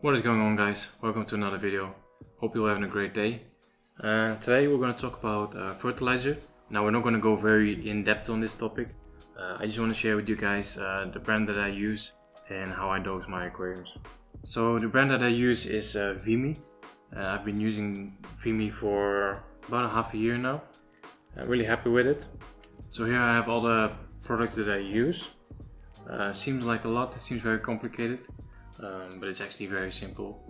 What is going on, guys? Welcome to another video. Hope you're having a great day. Today we're going to talk about fertilizer. Now we're not going to go very in depth on this topic. I just want to share with you guys the brand that I use and how I dose my aquariums. So the brand that I use is Vimy. I've been using Vimy for about half a year now. I'm really happy with it. So here I have all the products that I use. Seems like a lot, it seems very complicated. But it's actually very simple.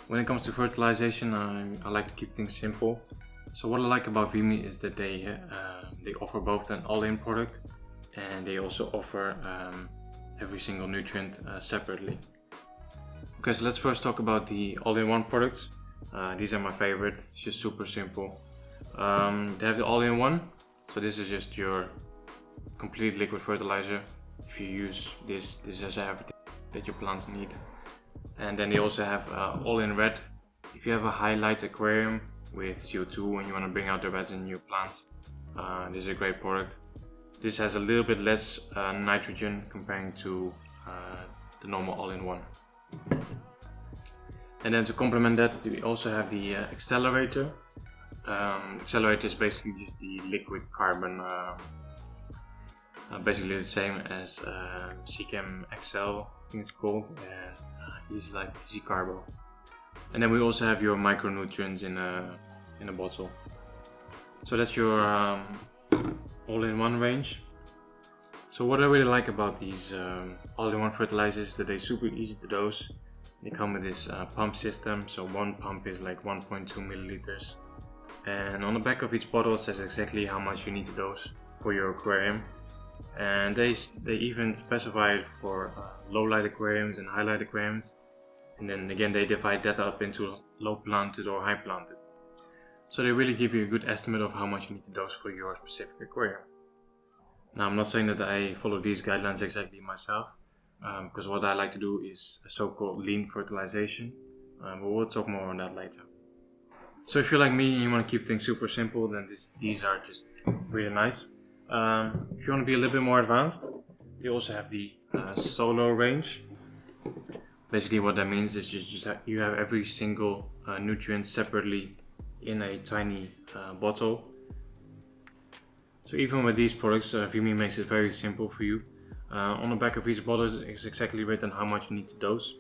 When it comes to fertilization, I like to keep things simple. So what I like about Vimy is that they offer both an all-in product and they also offer every single nutrient separately. Okay, so let's first talk about the all-in-one products. These are my favorite. It's just super simple. They have the all-in-one. So this is just your complete liquid fertilizer. If you use this has everything that your plants need. And then they also have all in red. If you have a highlight aquarium with CO2 and you want to bring out the reds in your plants, this is a great product. This has a little bit less nitrogen comparing to the normal all-in-one. And then to complement that, we also have the Accelerator. Accelerator is basically just the liquid carbon, basically the same as Seachem XL, I think it's called. Easy Carbo. And then we also have your micronutrients in a bottle. So that's your all-in-one range. So what I really like about these all-in-one fertilizers is that they're super easy to dose. They come with this pump system, so one pump is like 1.2 milliliters. And on the back of each bottle it says exactly how much you need to dose for your aquarium. And they even specify it for low light aquariums and high light aquariums, and then again they divide that up into low planted or high planted. So they really give you a good estimate of how much you need to dose for your specific aquarium. Now I'm not saying that I follow these guidelines exactly myself, because what I like to do is a so-called lean fertilization, but we'll talk more on that later. So if you're like me and you want to keep things super simple, then these are just really nice. If you want to be a little bit more advanced, you also have the solo range. Basically what that means is you have every single nutrient separately in a tiny bottle. So even with these products, Vimy makes it very simple for you. On the back of each bottle is exactly written how much you need to dose.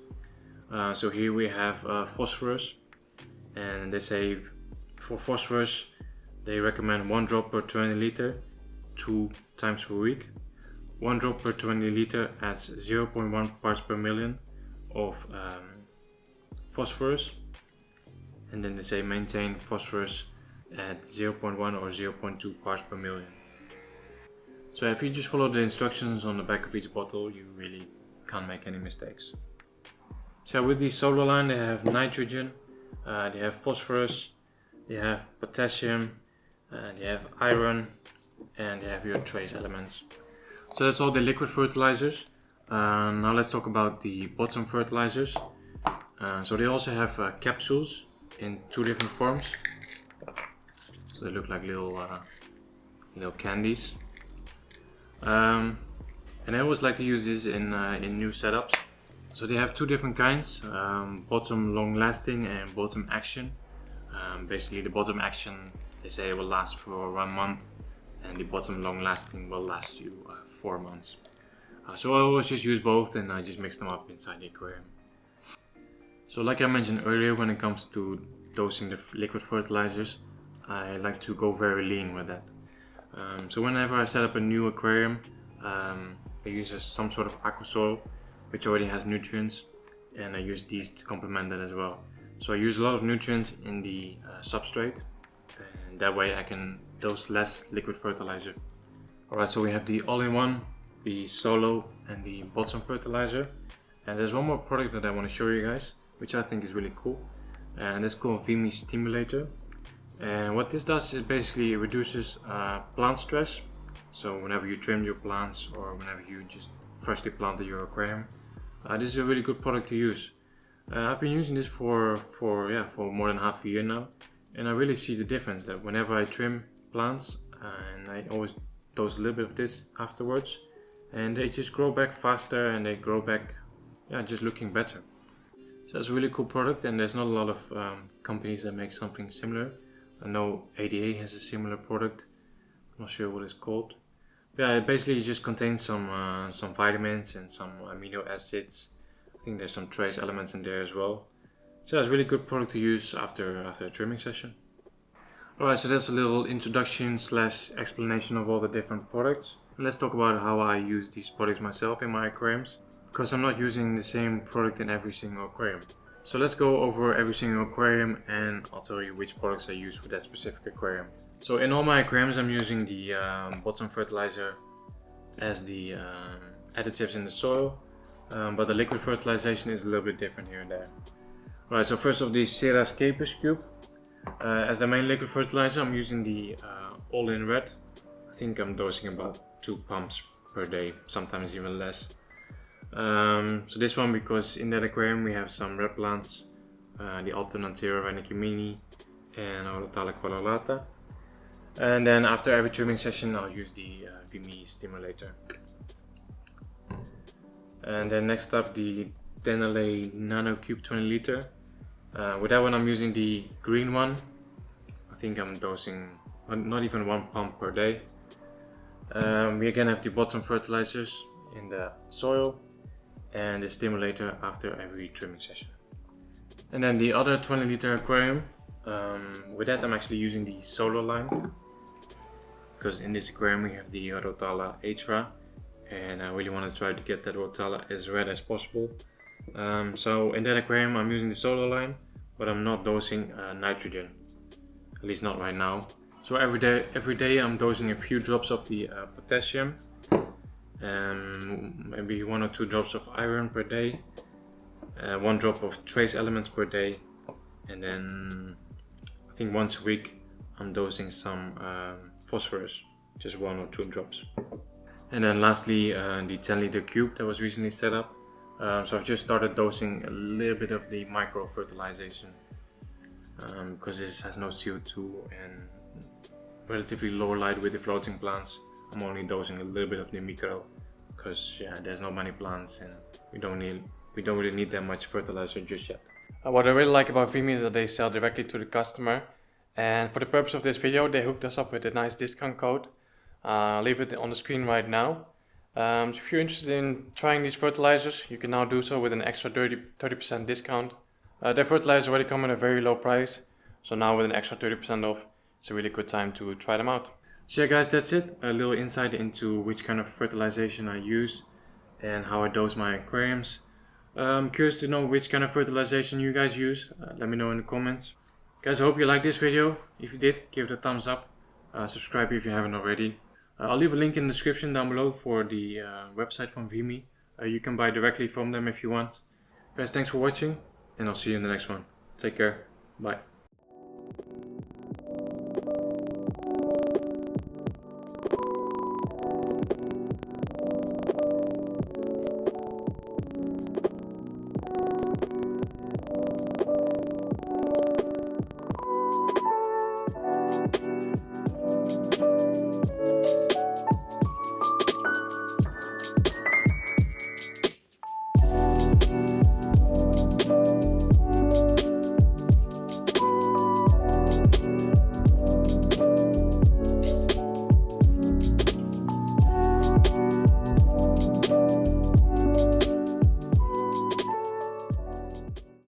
So here we have phosphorus, and they say for phosphorus they recommend 1 drop per 20 liter 2 times per week. 1 drop per 20 liter adds 0.1 parts per million of phosphorus, and then they say maintain phosphorus at 0.1 or 0.2 parts per million. So if you just follow the instructions on the back of each bottle, you really can't make any mistakes. So with the solar line, they have nitrogen, they have phosphorus, they have potassium, they have iron, and they have your trace elements. So that's all the liquid fertilizers. Now let's talk about the bottom fertilizers. So they also have capsules in 2 different forms. So they look like little candies. And I always like to use this in new setups. So they have 2 different kinds, bottom long lasting and bottom action. Basically the bottom action, they say it will last for 1 month, and the bottom long lasting will last you 4 months. So I always just use both and I just mix them up inside the aquarium. So like I mentioned earlier, when it comes to dosing the liquid fertilizers, I like to go very lean with that. So whenever I set up a new aquarium, I use some sort of aqua soil which already has nutrients, and I use these to complement that as well. So I use a lot of nutrients in the substrate, and that way I can dose less liquid fertilizer. Alright, so we have the all-in-one, the solo, and the bottom fertilizer. And there's one more product that I want to show you guys, which I think is really cool, and it's called Vimy Stimulator. And what this does is basically it reduces plant stress. So whenever you trim your plants or whenever you just freshly planted your aquarium, this is a really good product to use. I've been using this for more than half a year now, and I really see the difference that whenever I trim plants, and I always dose a little bit of this afterwards, and they just grow back faster and they grow back just looking better. So it's a really cool product, and there's not a lot of companies that make something similar. I know ADA has a similar product. I'm not sure what it's called. Yeah, it basically just contains some vitamins and some amino acids. I think there's some trace elements in there as well. So it's a really good product to use after a trimming session. Alright, so that's a little introduction / explanation of all the different products. And let's talk about how I use these products myself in my aquariums, because I'm not using the same product in every single aquarium. So let's go over every single aquarium and I'll tell you which products I use for that specific aquarium. So in all my aquariums I'm using the bottom fertilizer as the additives in the soil, but the liquid fertilization is a little bit different here and there. Alright, so first of the Aquascapes cube. As the main liquid fertilizer I'm using the all-in red. I think I'm dosing about 2 pumps per day, sometimes even less. So this one, because in that aquarium we have some red plants, the Alternatira Vanicumini and Orothala quadrata. And then after every trimming session I'll use the Vimy Stimulator. And then next up the Denale Nano Cube 20 liter. With that one I'm using the green one. I think I'm dosing not even 1 pump per day. We again have the bottom fertilizers in the soil and the stimulator after every trimming session. And then the other 20 liter aquarium, with that I'm actually using the solo line, because in this aquarium we have the Rotala Atra and I really want to try to get that Rotala as red as possible. So in that aquarium I'm using the solo line, but I'm not dosing nitrogen, at least not right now. So every day I'm dosing a few drops of the potassium, maybe 1 or 2 drops of iron per day, 1 drop of trace elements per day, and then I think once a week I'm dosing some phosphorus, just 1 or 2 drops. And then lastly the 10 liter cube that was recently set up. So I've just started dosing a little bit of the micro fertilization, because this has no CO2 and relatively low light with the floating plants. I'm only dosing a little bit of the micro, because there's not many plants and we don't really need that much fertilizer just yet. What I really like about Vimy is that they sell directly to the customer, and for the purpose of this video they hooked us up with a nice discount code. I'll leave it on the screen right now. So if you're interested in trying these fertilizers, you can now do so with an extra 30% discount. Their fertilizers already come at a very low price, so now with an extra 30% off, it's a really good time to try them out. So yeah guys, that's it. A little insight into which kind of fertilization I use and how I dose my aquariums. I'm curious to know which kind of fertilization you guys use. Let me know in the comments. Guys, I hope you liked this video. If you did, give it a thumbs up. Subscribe if you haven't already. I'll leave a link in the description down below for the website from Vimy. You can buy directly from them if you want. Guys, thanks for watching and I'll see you in the next one. Take care. Bye.